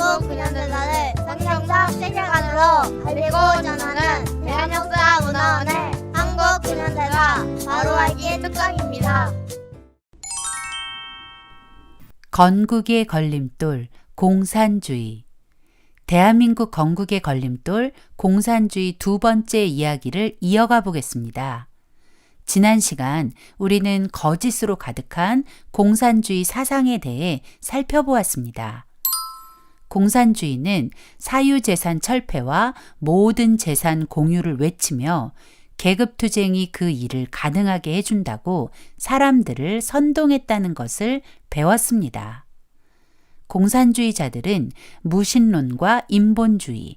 한국 근현대사를 성경적 세계관으로 알리고 전하는 대한역사문화원의 한국 근현대사 바로 알기 특강입니다. 건국의 걸림돌, 공산주의. 대한민국 건국의 걸림돌, 공산주의 두 번째 이야기를 이어가 보겠습니다. 지난 시간 우리는 거짓으로 가득한 공산주의 사상에 대해 살펴보았습니다. 공산주의는 사유재산 철폐와 모든 재산 공유를 외치며 계급투쟁이 그 일을 가능하게 해준다고 사람들을 선동했다는 것을 배웠습니다. 공산주의자들은 무신론과 인본주의,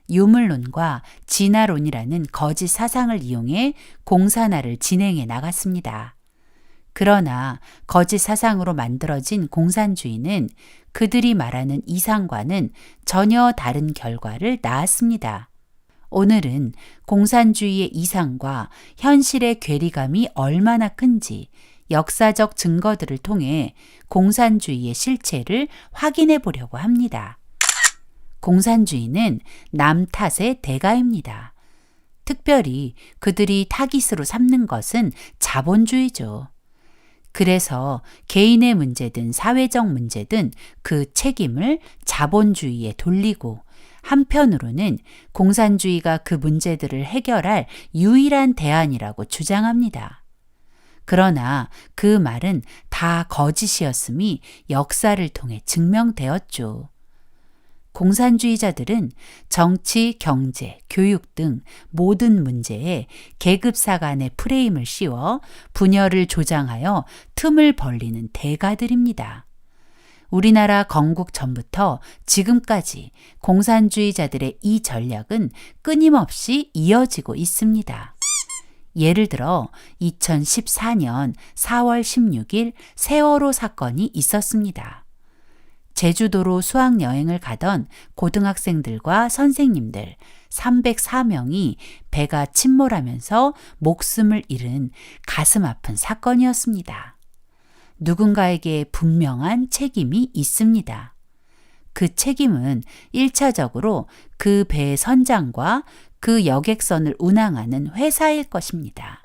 유물론과 진화론이라는 거짓 사상을 이용해 공산화를 진행해 나갔습니다. 그러나 거짓 사상으로 만들어진 공산주의는 그들이 말하는 이상과는 전혀 다른 결과를 낳았습니다. 오늘은 공산주의의 이상과 현실의 괴리감이 얼마나 큰지 역사적 증거들을 통해 공산주의의 실체를 확인해 보려고 합니다. 공산주의는 남 탓의 대가입니다. 특별히 그들이 타깃으로 삼는 것은 자본주의죠. 그래서 개인의 문제든 사회적 문제든 그 책임을 자본주의에 돌리고 한편으로는 공산주의가 그 문제들을 해결할 유일한 대안이라고 주장합니다. 그러나 그 말은 다 거짓이었음이 역사를 통해 증명되었죠. 공산주의자들은 정치, 경제, 교육 등 모든 문제에 계급사 간의 프레임을 씌워 분열을 조장하여 틈을 벌리는 대가들입니다. 우리나라 건국 전부터 지금까지 공산주의자들의 이 전략은 끊임없이 이어지고 있습니다. 예를 들어 2014년 4월 16일 세월호 사건이 있었습니다. 제주도로 수학여행을 가던 고등학생들과 선생님들 304명이 배가 침몰하면서 목숨을 잃은 가슴 아픈 사건이었습니다. 누군가에게 분명한 책임이 있습니다. 그 책임은 1차적으로 그 배의 선장과 그 여객선을 운항하는 회사일 것입니다.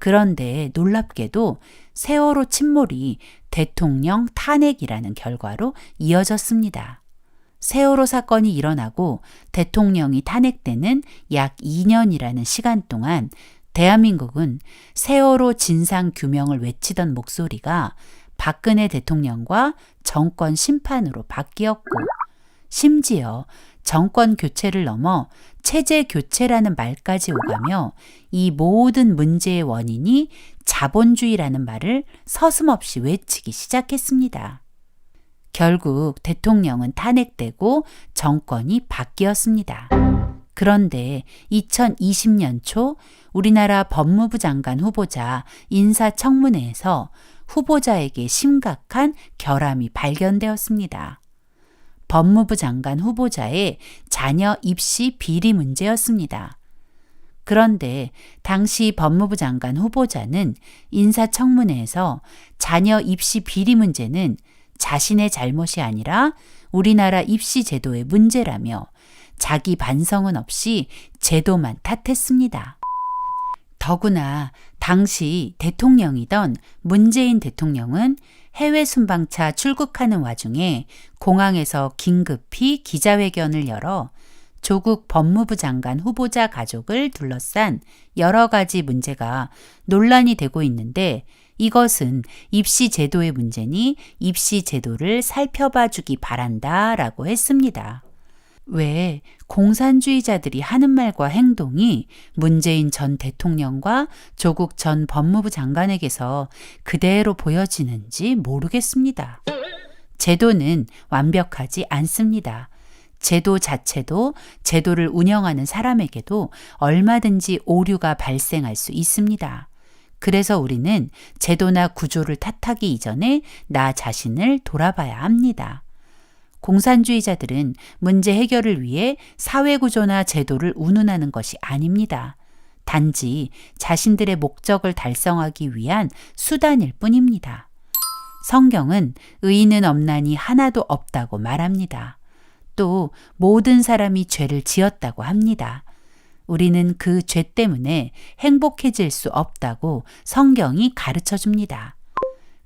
그런데 놀랍게도 세월호 침몰이 대통령 탄핵이라는 결과로 이어졌습니다. 세월호 사건이 일어나고 대통령이 탄핵되는 약 2년이라는 시간 동안 대한민국은 세월호 진상 규명을 외치던 목소리가 박근혜 대통령과 정권 심판으로 바뀌었고 심지어 정권 교체를 넘어 체제 교체라는 말까지 오가며 이 모든 문제의 원인이 자본주의라는 말을 서슴없이 외치기 시작했습니다. 결국 대통령은 탄핵되고 정권이 바뀌었습니다. 그런데 2020년 초 우리나라 법무부 장관 후보자 인사청문회에서 후보자에게 심각한 결함이 발견되었습니다. 법무부 장관 후보자의 자녀 입시 비리 문제였습니다. 그런데 당시 법무부 장관 후보자는 인사청문회에서 자녀 입시 비리 문제는 자신의 잘못이 아니라 우리나라 입시 제도의 문제라며 자기 반성은 없이 제도만 탓했습니다. 더구나 당시 대통령이던 문재인 대통령은 해외 순방차 출국하는 와중에 공항에서 긴급히 기자회견을 열어 조국 법무부 장관 후보자 가족을 둘러싼 여러 가지 문제가 논란이 되고 있는데 이것은 입시 제도의 문제니 입시 제도를 살펴봐 주기 바란다라고 했습니다. 왜 공산주의자들이 하는 말과 행동이 문재인 전 대통령과 조국 전 법무부 장관에게서 그대로 보여지는지 모르겠습니다. 제도는 완벽하지 않습니다. 제도 자체도 제도를 운영하는 사람에게도 얼마든지 오류가 발생할 수 있습니다. 그래서 우리는 제도나 구조를 탓하기 이전에 나 자신을 돌아봐야 합니다. 공산주의자들은 문제 해결을 위해 사회구조나 제도를 운운하는 것이 아닙니다. 단지 자신들의 목적을 달성하기 위한 수단일 뿐입니다. 성경은 의인은 없나니 하나도 없다고 말합니다. 또 모든 사람이 죄를 지었다고 합니다. 우리는 그 죄 때문에 행복해질 수 없다고 성경이 가르쳐 줍니다.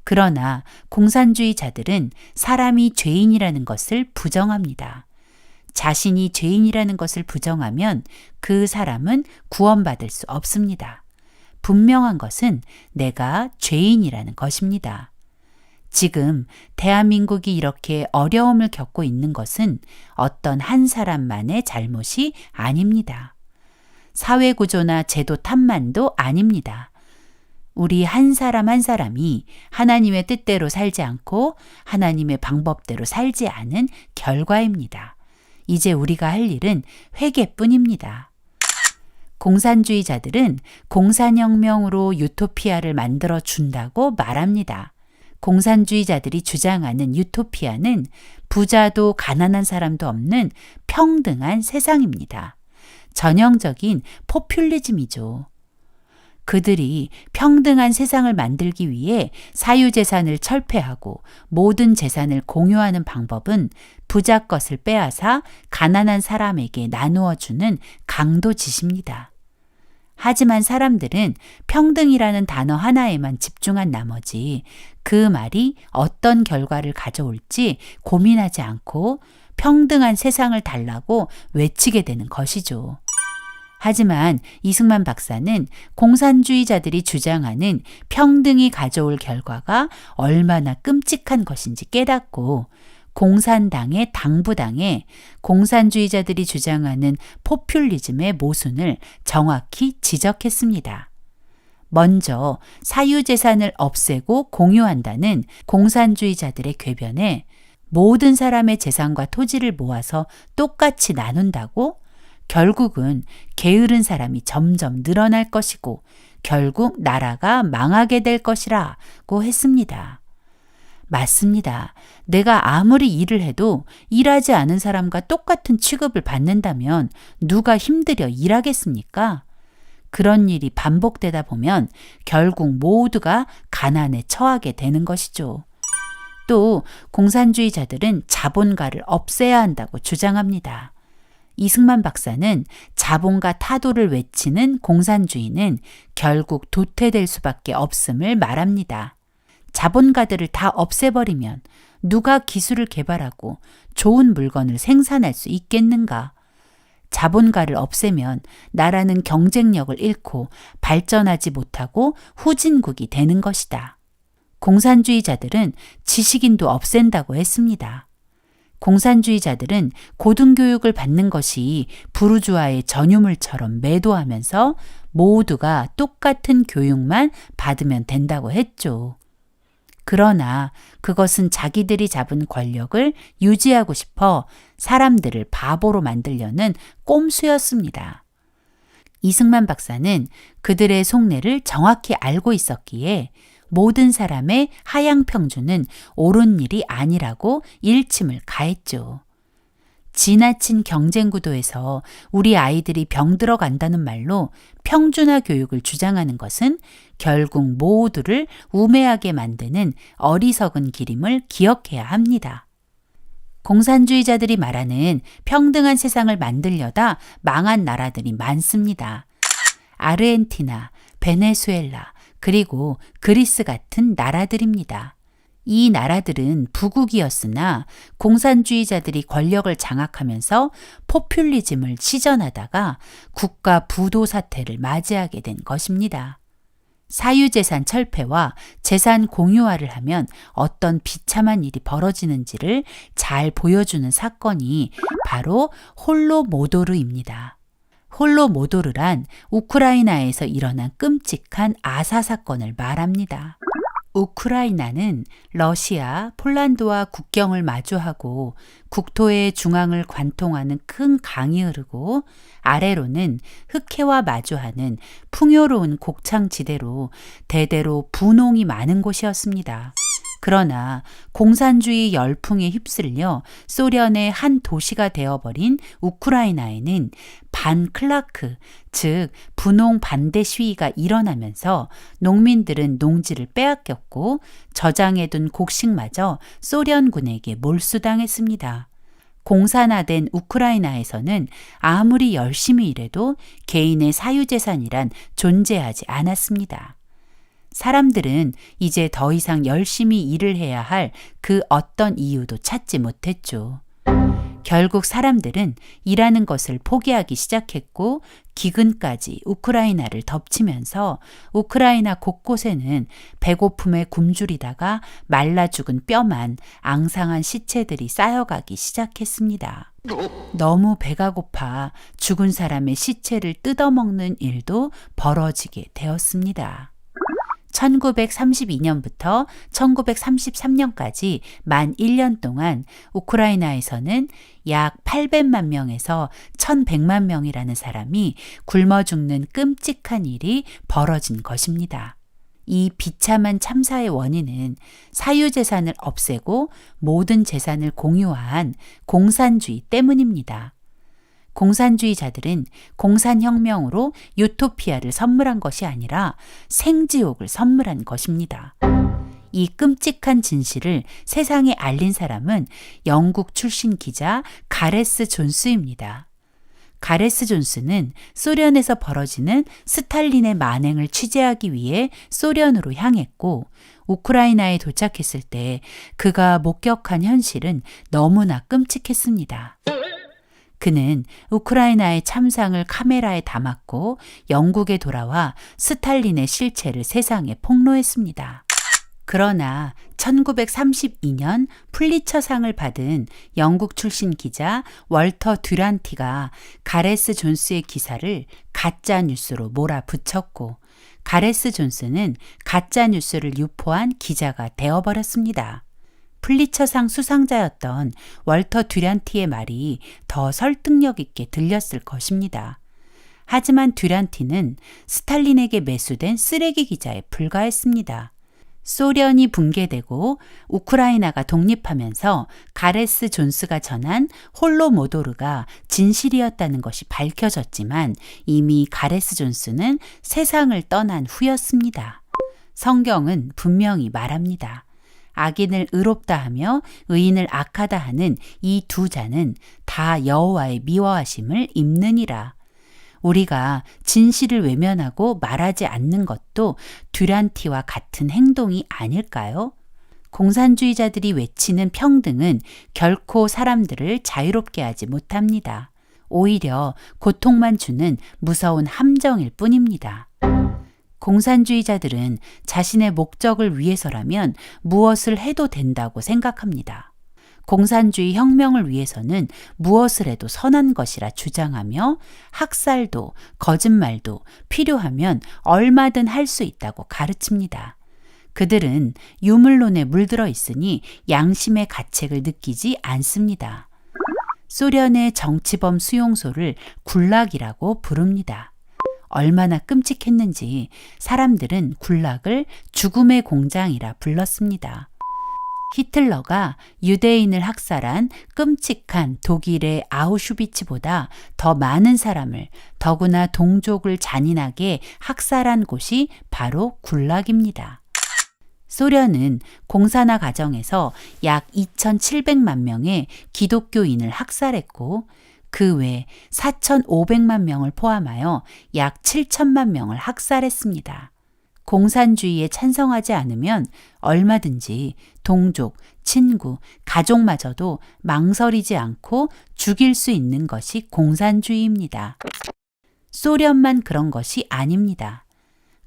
그러나 공산주의자들은 사람이 죄인이라는 것을 부정합니다. 자신이 죄인이라는 것을 부정하면 그 사람은 구원받을 수 없습니다. 분명한 것은 내가 죄인이라는 것입니다. 지금 대한민국이 이렇게 어려움을 겪고 있는 것은 어떤 한 사람만의 잘못이 아닙니다. 사회구조나 제도 탓만도 아닙니다. 우리 한 사람 한 사람이 하나님의 뜻대로 살지 않고 하나님의 방법대로 살지 않은 결과입니다. 이제 우리가 할 일은 회개뿐입니다. 공산주의자들은 공산혁명으로 유토피아를 만들어 준다고 말합니다. 공산주의자들이 주장하는 유토피아는 부자도 가난한 사람도 없는 평등한 세상입니다. 전형적인 포퓰리즘이죠. 그들이 평등한 세상을 만들기 위해 사유재산을 철폐하고 모든 재산을 공유하는 방법은 부자 것을 빼앗아 가난한 사람에게 나누어 주는 강도짓입니다. 하지만 사람들은 평등이라는 단어 하나에만 집중한 나머지 그 말이 어떤 결과를 가져올지 고민하지 않고 평등한 세상을 달라고 외치게 되는 것이죠. 하지만 이승만 박사는 공산주의자들이 주장하는 평등이 가져올 결과가 얼마나 끔찍한 것인지 깨닫고 공산당의 당부당에 공산주의자들이 주장하는 포퓰리즘의 모순을 정확히 지적했습니다. 먼저 사유재산을 없애고 공유한다는 공산주의자들의 궤변에 모든 사람의 재산과 토지를 모아서 똑같이 나눈다고 결국은 게으른 사람이 점점 늘어날 것이고 결국 나라가 망하게 될 것이라고 했습니다. 맞습니다. 내가 아무리 일을 해도 일하지 않은 사람과 똑같은 취급을 받는다면 누가 힘들여 일하겠습니까? 그런 일이 반복되다 보면 결국 모두가 가난에 처하게 되는 것이죠. 또 공산주의자들은 자본가를 없애야 한다고 주장합니다. 이승만 박사는 자본가 타도를 외치는 공산주의는 결국 도태될 수밖에 없음을 말합니다. 자본가들을 다 없애버리면 누가 기술을 개발하고 좋은 물건을 생산할 수 있겠는가? 자본가를 없애면 나라는 경쟁력을 잃고 발전하지 못하고 후진국이 되는 것이다. 공산주의자들은 지식인도 없앤다고 했습니다. 공산주의자들은 고등교육을 받는 것이 부르주아의 전유물처럼 매도하면서 모두가 똑같은 교육만 받으면 된다고 했죠. 그러나 그것은 자기들이 잡은 권력을 유지하고 싶어 사람들을 바보로 만들려는 꼼수였습니다. 이승만 박사는 그들의 속내를 정확히 알고 있었기에 모든 사람의 하향 평준은 옳은 일이 아니라고 일침을 가했죠. 지나친 경쟁 구도에서 우리 아이들이 병들어 간다는 말로 평준화 교육을 주장하는 것은 결국 모두를 우매하게 만드는 어리석은 길임을 기억해야 합니다. 공산주의자들이 말하는 평등한 세상을 만들려다 망한 나라들이 많습니다. 아르헨티나, 베네수엘라, 그리고 그리스 같은 나라들입니다. 이 나라들은 부국이었으나 공산주의자들이 권력을 장악하면서 포퓰리즘을 시전하다가 국가 부도 사태를 맞이하게 된 것입니다. 사유재산 철폐와 재산 공유화를 하면 어떤 비참한 일이 벌어지는지를 잘 보여주는 사건이 바로 홀로모도르입니다. 홀로모도르란 우크라이나에서 일어난 끔찍한 아사 사건을 말합니다. 우크라이나는 러시아, 폴란드와 국경을 마주하고 국토의 중앙을 관통하는 큰 강이 흐르고 아래로는 흑해와 마주하는 풍요로운 곡창지대로 대대로 분홍이 많은 곳이었습니다. 그러나 공산주의 열풍에 휩쓸려 소련의 한 도시가 되어버린 우크라이나에는 반클라크, 즉 분홍 반대 시위가 일어나면서 농민들은 농지를 빼앗겼고 저장해둔 곡식마저 소련군에게 몰수당했습니다. 공산화된 우크라이나에서는 아무리 열심히 일해도 개인의 사유재산이란 존재하지 않았습니다. 사람들은 이제 더 이상 열심히 일을 해야 할 그 어떤 이유도 찾지 못했죠. 결국 사람들은 일하는 것을 포기하기 시작했고 기근까지 우크라이나를 덮치면서 우크라이나 곳곳에는 배고픔에 굶주리다가 말라 죽은 뼈만 앙상한 시체들이 쌓여가기 시작했습니다. 너무 배가 고파 죽은 사람의 시체를 뜯어먹는 일도 벌어지게 되었습니다. 1932년부터 1933년까지 만 1년 동안 우크라이나에서는 약 800만 명에서 1100만 명이라는 사람이 굶어 죽는 끔찍한 일이 벌어진 것입니다. 이 비참한 참사의 원인은 사유재산을 없애고 모든 재산을 공유화한 공산주의 때문입니다. 공산주의자들은 공산혁명으로 유토피아를 선물한 것이 아니라 생지옥을 선물한 것입니다. 이 끔찍한 진실을 세상에 알린 사람은 영국 출신 기자 가레스 존스입니다. 가레스 존스는 소련에서 벌어지는 스탈린의 만행을 취재하기 위해 소련으로 향했고 우크라이나에 도착했을 때 그가 목격한 현실은 너무나 끔찍했습니다. 그는 우크라이나의 참상을 카메라에 담았고 영국에 돌아와 스탈린의 실체를 세상에 폭로했습니다. 그러나 1932년 풀리처상을 받은 영국 출신 기자 월터 듀란티가 가레스 존스의 기사를 가짜 뉴스로 몰아붙였고 가레스 존스는 가짜 뉴스를 유포한 기자가 되어버렸습니다. 풀리처상 수상자였던 월터 듀란티의 말이 더 설득력 있게 들렸을 것입니다. 하지만 듀란티는 스탈린에게 매수된 쓰레기 기자에 불과했습니다. 소련이 붕괴되고 우크라이나가 독립하면서 가레스 존스가 전한 홀로모도르가 진실이었다는 것이 밝혀졌지만 이미 가레스 존스는 세상을 떠난 후였습니다. 성경은 분명히 말합니다. 악인을 의롭다 하며 의인을 악하다 하는 이 두 자는 다 여호와의 미워하심을 입느니라. 우리가 진실을 외면하고 말하지 않는 것도 듀란티와 같은 행동이 아닐까요? 공산주의자들이 외치는 평등은 결코 사람들을 자유롭게 하지 못합니다. 오히려 고통만 주는 무서운 함정일 뿐입니다. 공산주의자들은 자신의 목적을 위해서라면 무엇을 해도 된다고 생각합니다. 공산주의 혁명을 위해서는 무엇을 해도 선한 것이라 주장하며 학살도 거짓말도 필요하면 얼마든 할 수 있다고 가르칩니다. 그들은 유물론에 물들어 있으니 양심의 가책을 느끼지 않습니다. 소련의 정치범 수용소를 굴락이라고 부릅니다. 얼마나 끔찍했는지 사람들은 굴락을 죽음의 공장이라 불렀습니다. 히틀러가 유대인을 학살한 끔찍한 독일의 아우슈비츠보다 더 많은 사람을 더구나 동족을 잔인하게 학살한 곳이 바로 굴락입니다. 소련은 공산화 과정에서 약 2,700만 명의 기독교인을 학살했고 그 외 4,500만 명을 포함하여 약 7천만 명을 학살했습니다. 공산주의에 찬성하지 않으면 얼마든지 동족, 친구, 가족마저도 망설이지 않고 죽일 수 있는 것이 공산주의입니다. 소련만 그런 것이 아닙니다.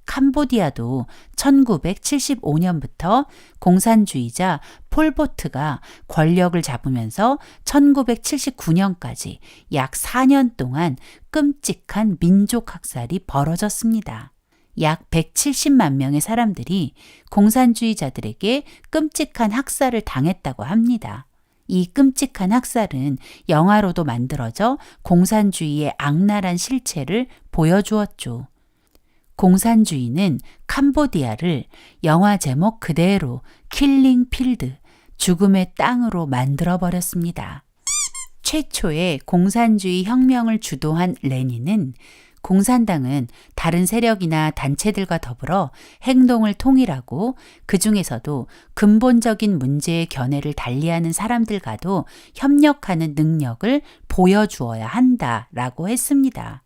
캄보디아도 1975년부터 공산주의자 폴포트가 권력을 잡으면서 1979년까지 약 4년 동안 끔찍한 민족 학살이 벌어졌습니다. 약 170만 명의 사람들이 공산주의자들에게 끔찍한 학살을 당했다고 합니다. 이 끔찍한 학살은 영화로도 만들어져 공산주의의 악랄한 실체를 보여주었죠. 공산주의는 캄보디아를 영화 제목 그대로 킬링 필드, 죽음의 땅으로 만들어버렸습니다. 최초의 공산주의 혁명을 주도한 레닌은 공산당은 다른 세력이나 단체들과 더불어 행동을 통일하고 그 중에서도 근본적인 문제의 견해를 달리하는 사람들과도 협력하는 능력을 보여주어야 한다라고 했습니다.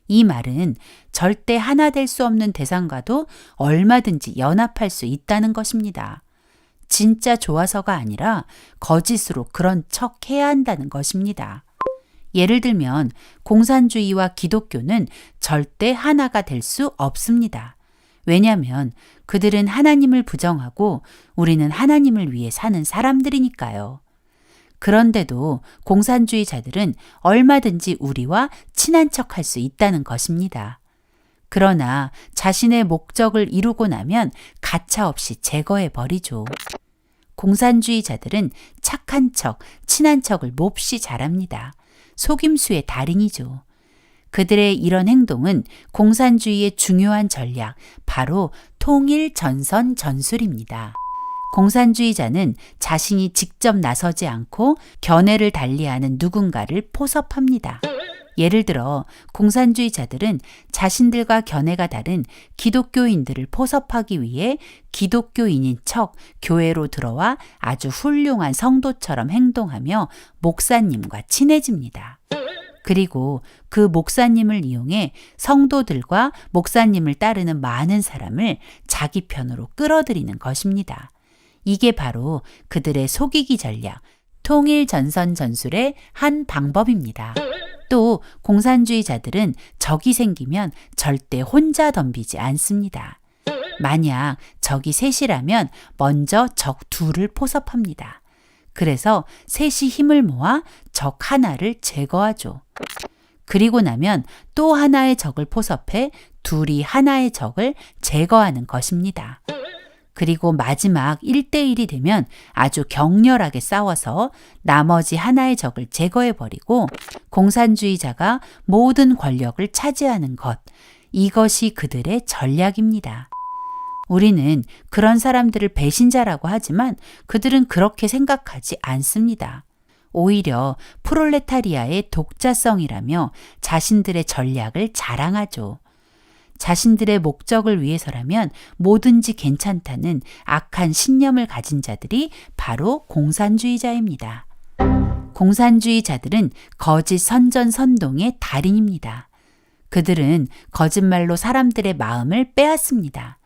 이 말은 절대 하나 될 수 없는 대상과도 얼마든지 연합할 수 있다는 것입니다. 진짜 좋아서가 아니라 거짓으로 그런 척 해야 한다는 것입니다. 예를 들면 공산주의와 기독교는 절대 하나가 될 수 없습니다. 왜냐하면 그들은 하나님을 부정하고 우리는 하나님을 위해 사는 사람들이니까요. 그런데도 공산주의자들은 얼마든지 우리와 친한 척할 수 있다는 것입니다. 그러나 자신의 목적을 이루고 나면 가차없이 제거해 버리죠. 공산주의자들은 착한 척, 친한 척을 몹시 잘합니다. 속임수의 달인이죠. 그들의 이런 행동은 공산주의의 중요한 전략, 바로 통일 전선 전술입니다. 공산주의자는 자신이 직접 나서지 않고 견해를 달리하는 누군가를 포섭합니다. 예를 들어 공산주의자들은 자신들과 견해가 다른 기독교인들을 포섭하기 위해 기독교인인 척 교회로 들어와 아주 훌륭한 성도처럼 행동하며 목사님과 친해집니다. 그리고 그 목사님을 이용해 성도들과 목사님을 따르는 많은 사람을 자기 편으로 끌어들이는 것입니다. 이게 바로 그들의 속이기 전략, 통일 전선 전술의 한 방법입니다. 또 공산주의자들은 적이 생기면 절대 혼자 덤비지 않습니다. 만약 적이 셋이라면 먼저 적 둘을 포섭합니다. 그래서 셋이 힘을 모아 적 하나를 제거하죠. 그리고 나면 또 하나의 적을 포섭해 둘이 하나의 적을 제거하는 것입니다. 그리고 마지막 1대1이 되면 아주 격렬하게 싸워서 나머지 하나의 적을 제거해버리고 공산주의자가 모든 권력을 차지하는 것, 이것이 그들의 전략입니다. 우리는 그런 사람들을 배신자라고 하지만 그들은 그렇게 생각하지 않습니다. 오히려 프롤레타리아의 독자성이라며 자신들의 전략을 자랑하죠. 자신들의 목적을 위해서라면 뭐든지 괜찮다는 악한 신념을 가진 자들이 바로 공산주의자입니다. 공산주의자들은 거짓 선전선동의 달인입니다. 그들은 거짓말로 사람들의 마음을 빼앗습니다.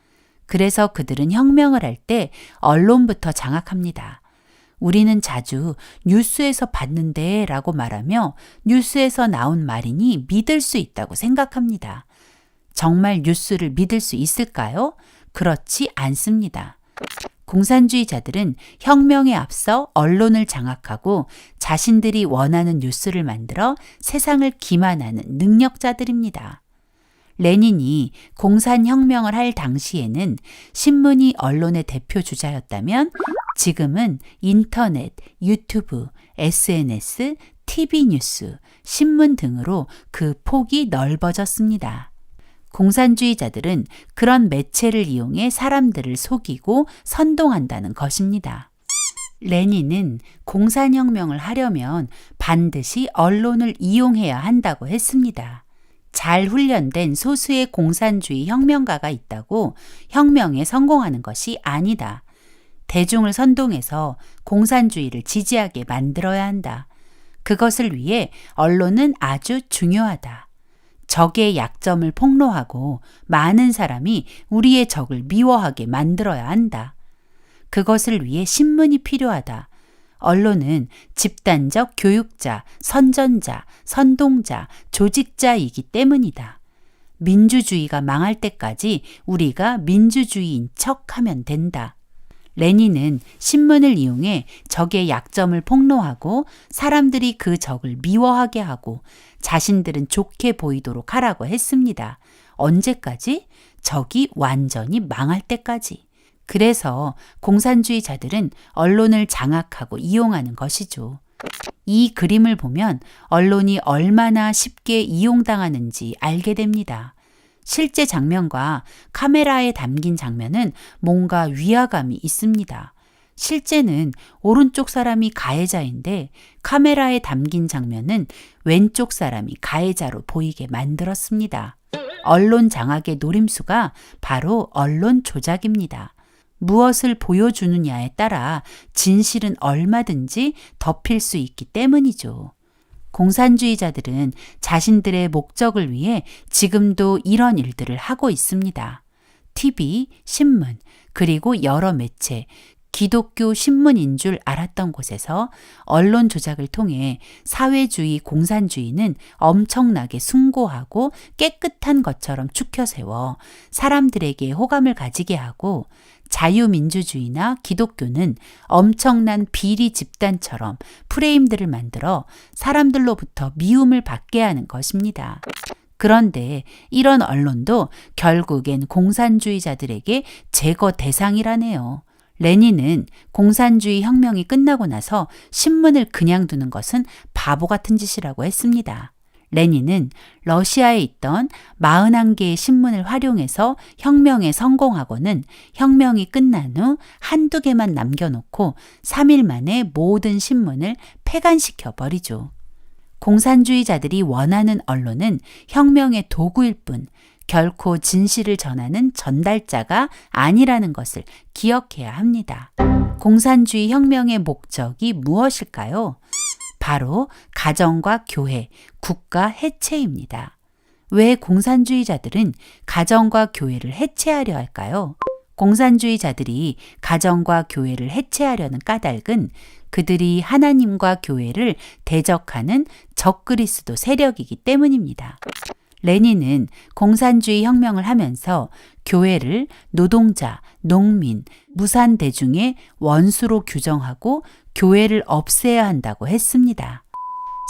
그래서 그들은 혁명을 할 때 언론부터 장악합니다. 우리는 자주 뉴스에서 봤는데 라고 말하며 뉴스에서 나온 말이니 믿을 수 있다고 생각합니다. 정말 뉴스를 믿을 수 있을까요? 그렇지 않습니다. 공산주의자들은 혁명에 앞서 언론을 장악하고 자신들이 원하는 뉴스를 만들어 세상을 기만하는 능력자들입니다. 레닌이 공산혁명을 할 당시에는 신문이 언론의 대표 주자였다면 지금은 인터넷, 유튜브, SNS, TV 뉴스, 신문 등으로 그 폭이 넓어졌습니다. 공산주의자들은 그런 매체를 이용해 사람들을 속이고 선동한다는 것입니다. 레닌은 공산혁명을 하려면 반드시 언론을 이용해야 한다고 했습니다. 잘 훈련된 소수의 공산주의 혁명가가 있다고 혁명에 성공하는 것이 아니다. 대중을 선동해서 공산주의를 지지하게 만들어야 한다. 그것을 위해 언론은 아주 중요하다. 적의 약점을 폭로하고 많은 사람이 우리의 적을 미워하게 만들어야 한다. 그것을 위해 신문이 필요하다. 언론은 집단적 교육자, 선전자, 선동자, 조직자이기 때문이다. 민주주의가 망할 때까지 우리가 민주주의인 척하면 된다. 레닌은 신문을 이용해 적의 약점을 폭로하고 사람들이 그 적을 미워하게 하고 자신들은 좋게 보이도록 하라고 했습니다. 언제까지? 적이 완전히 망할 때까지. 그래서 공산주의자들은 언론을 장악하고 이용하는 것이죠. 이 그림을 보면 언론이 얼마나 쉽게 이용당하는지 알게 됩니다. 실제 장면과 카메라에 담긴 장면은 뭔가 위화감이 있습니다. 실제는 오른쪽 사람이 가해자인데 카메라에 담긴 장면은 왼쪽 사람이 가해자로 보이게 만들었습니다. 언론 장악의 노림수가 바로 언론 조작입니다. 무엇을 보여주느냐에 따라 진실은 얼마든지 덮일 수 있기 때문이죠. 공산주의자들은 자신들의 목적을 위해 지금도 이런 일들을 하고 있습니다. TV, 신문, 그리고 여러 매체, 기독교 신문인 줄 알았던 곳에서 언론 조작을 통해 사회주의 공산주의는 엄청나게 숭고하고 깨끗한 것처럼 추켜 세워 사람들에게 호감을 가지게 하고 자유민주주의나 기독교는 엄청난 비리 집단처럼 프레임들을 만들어 사람들로부터 미움을 받게 하는 것입니다. 그런데 이런 언론도 결국엔 공산주의자들에게 제거 대상이라네요. 레닌은 공산주의 혁명이 끝나고 나서 신문을 그냥 두는 것은 바보 같은 짓이라고 했습니다. 레닌은 러시아에 있던 41개의 신문을 활용해서 혁명에 성공하고는 혁명이 끝난 후 한두 개만 남겨놓고 3일 만에 모든 신문을 폐간시켜 버리죠. 공산주의자들이 원하는 언론은 혁명의 도구일 뿐 결코 진실을 전하는 전달자가 아니라는 것을 기억해야 합니다. 공산주의 혁명의 목적이 무엇일까요? 바로 가정과 교회, 국가 해체입니다. 왜 공산주의자들은 가정과 교회를 해체하려 할까요? 공산주의자들이 가정과 교회를 해체하려는 까닭은 그들이 하나님과 교회를 대적하는 적그리스도 세력이기 때문입니다. 레닌은 공산주의 혁명을 하면서 교회를 노동자, 농민, 무산대중의 원수로 규정하고 교회를 없애야 한다고 했습니다.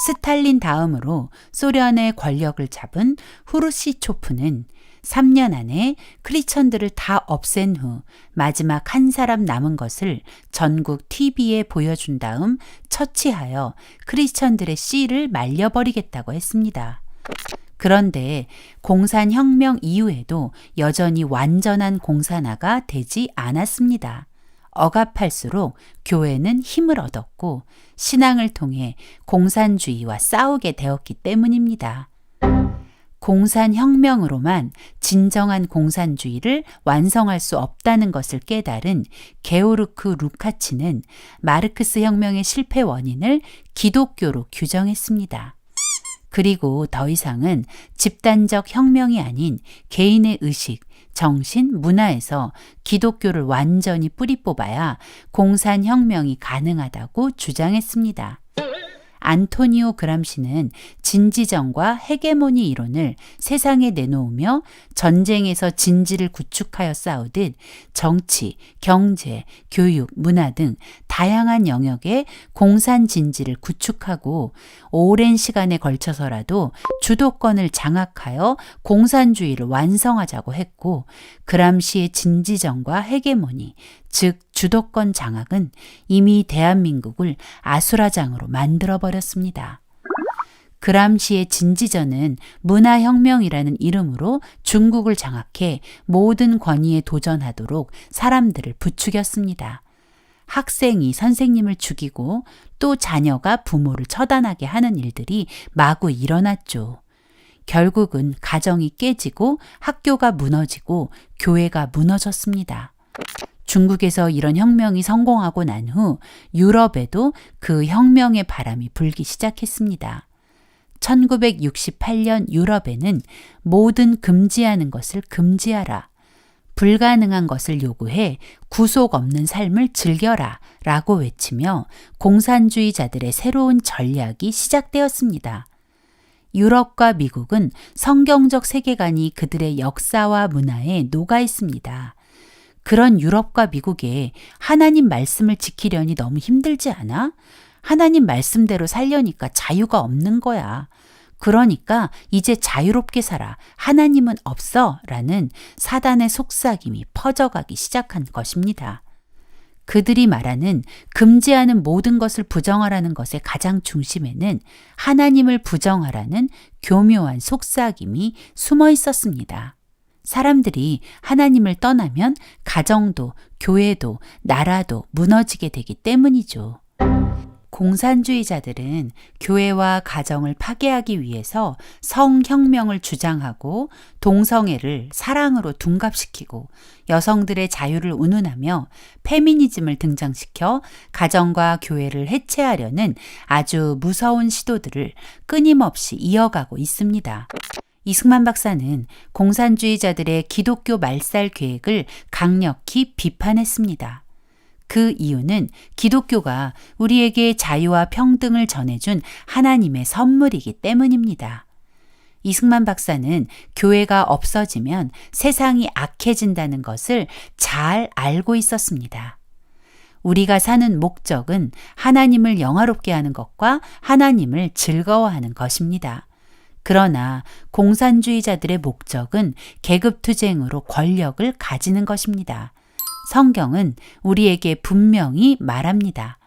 스탈린 다음으로 소련의 권력을 잡은 후르시초프는 3년 안에 크리스천들을 다 없앤 후 마지막 한 사람 남은 것을 전국 TV에 보여준 다음 처치하여 크리스천들의 씨를 말려버리겠다고 했습니다. 그런데 공산혁명 이후에도 여전히 완전한 공산화가 되지 않았습니다. 억압할수록 교회는 힘을 얻었고 신앙을 통해 공산주의와 싸우게 되었기 때문입니다. 공산혁명으로만 진정한 공산주의를 완성할 수 없다는 것을 깨달은 게오르크 루카치는 마르크스 혁명의 실패 원인을 기독교로 규정했습니다. 그리고 더 이상은 집단적 혁명이 아닌 개인의 의식, 정신, 문화에서 기독교를 완전히 뿌리 뽑아야 공산혁명이 가능하다고 주장했습니다. 안토니오 그람시는 진지정과 헤게모니 이론을 세상에 내놓으며 전쟁에서 진지를 구축하여 싸우듯 정치, 경제, 교육, 문화 등 다양한 영역에 공산 진지를 구축하고 오랜 시간에 걸쳐서라도 주도권을 장악하여 공산주의를 완성하자고 했고 그람시의 진지정과 헤게모니, 즉 주도권 장악은 이미 대한민국을 아수라장으로 만들어버렸습니다. 그람시의 진지전은 문화혁명이라는 이름으로 중국을 장악해 모든 권위에 도전하도록 사람들을 부추겼습니다. 학생이 선생님을 죽이고 또 자녀가 부모를 처단하게 하는 일들이 마구 일어났죠. 결국은 가정이 깨지고 학교가 무너지고 교회가 무너졌습니다. 중국에서 이런 혁명이 성공하고 난 후 유럽에도 그 혁명의 바람이 불기 시작했습니다. 1968년 유럽에는 모든 금지하는 것을 금지하라. 불가능한 것을 요구해 구속 없는 삶을 즐겨라 라고 외치며 공산주의자들의 새로운 전략이 시작되었습니다. 유럽과 미국은 성경적 세계관이 그들의 역사와 문화에 녹아 있습니다. 그런 유럽과 미국에 하나님 말씀을 지키려니 너무 힘들지 않아? 하나님 말씀대로 살려니까 자유가 없는 거야. 그러니까 이제 자유롭게 살아. 하나님은 없어. 라는 사단의 속삭임이 퍼져가기 시작한 것입니다. 그들이 말하는 금지하는 모든 것을 부정하라는 것의 가장 중심에는 하나님을 부정하라는 교묘한 속삭임이 숨어 있었습니다. 사람들이 하나님을 떠나면 가정도, 교회도, 나라도 무너지게 되기 때문이죠. 공산주의자들은 교회와 가정을 파괴하기 위해서 성혁명을 주장하고 동성애를 사랑으로 둔갑시키고 여성들의 자유를 운운하며 페미니즘을 등장시켜 가정과 교회를 해체하려는 아주 무서운 시도들을 끊임없이 이어가고 있습니다. 이승만 박사는 공산주의자들의 기독교 말살 계획을 강력히 비판했습니다. 그 이유는 기독교가 우리에게 자유와 평등을 전해준 하나님의 선물이기 때문입니다. 이승만 박사는 교회가 없어지면 세상이 악해진다는 것을 잘 알고 있었습니다. 우리가 사는 목적은 하나님을 영화롭게 하는 것과 하나님을 즐거워하는 것입니다. 그러나 공산주의자들의 목적은 계급투쟁으로 권력을 가지는 것입니다. 성경은 우리에게 분명히 말합니다.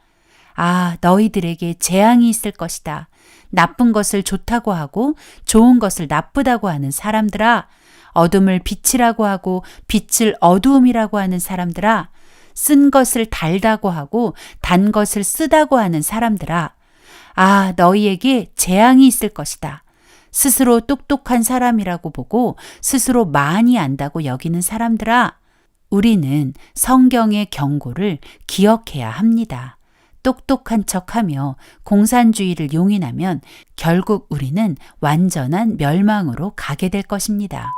아, 너희들에게 재앙이 있을 것이다. 나쁜 것을 좋다고 하고 좋은 것을 나쁘다고 하는 사람들아, 어둠을 빛이라고 하고 빛을 어두움이라고 하는 사람들아, 쓴 것을 달다고 하고 단 것을 쓰다고 하는 사람들아, 아, 너희에게 재앙이 있을 것이다. 스스로 똑똑한 사람이라고 보고 스스로 많이 안다고 여기는 사람들아, 우리는 성경의 경고를 기억해야 합니다. 똑똑한 척하며 공산주의를 용인하면 결국 우리는 완전한 멸망으로 가게 될 것입니다.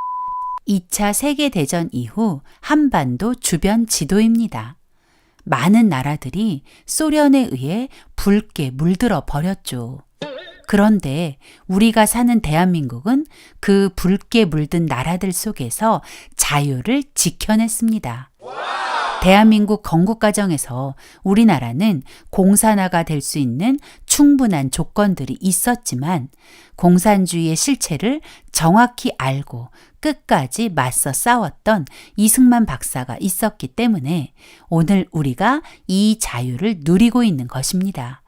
2차 세계대전 이후 한반도 주변 지도입니다. 많은 나라들이 소련에 의해 붉게 물들어 버렸죠. 그런데 우리가 사는 대한민국은 그 붉게 물든 나라들 속에서 자유를 지켜냈습니다. 대한민국 건국 과정에서 우리나라는 공산화가 될 수 있는 충분한 조건들이 있었지만 공산주의의 실체를 정확히 알고 끝까지 맞서 싸웠던 이승만 박사가 있었기 때문에 오늘 우리가 이 자유를 누리고 있는 것입니다.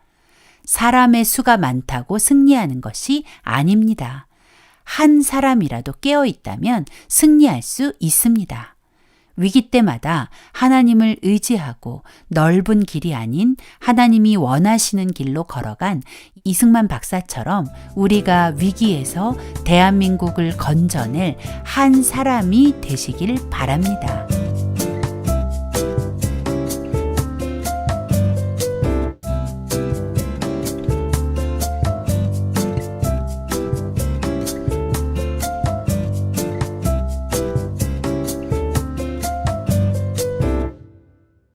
사람의 수가 많다고 승리하는 것이 아닙니다. 한 사람이라도 깨어 있다면 승리할 수 있습니다. 위기 때마다 하나님을 의지하고 넓은 길이 아닌 하나님이 원하시는 길로 걸어간 이승만 박사처럼 우리가 위기에서 대한민국을 건져낼 한 사람이 되시길 바랍니다.